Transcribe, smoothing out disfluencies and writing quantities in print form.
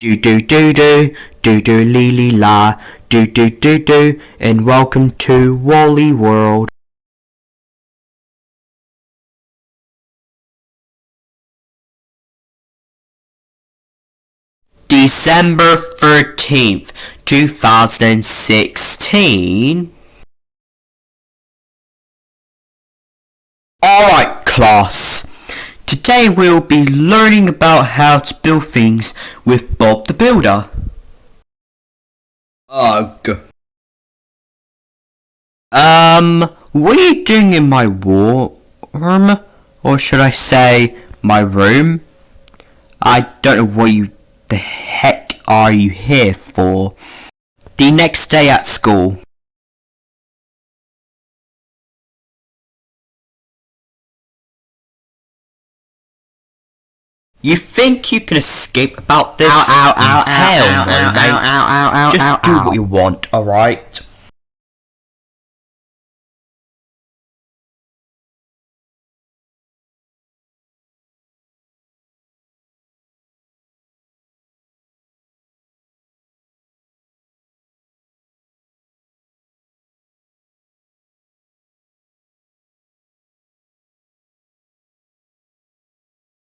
Do do do do, do do lee lee la, do do do do, and welcome to Wally World. December 13th, 2016. Alright class, today we'll be learning about how to build things with Bob the Builder. Ugh. What are you doing in my war room? Or should I say, my room? I don't know what the heck are you here for? The next day at school. You think you can escape about this? Hell no, mate. Just do what you want, alright?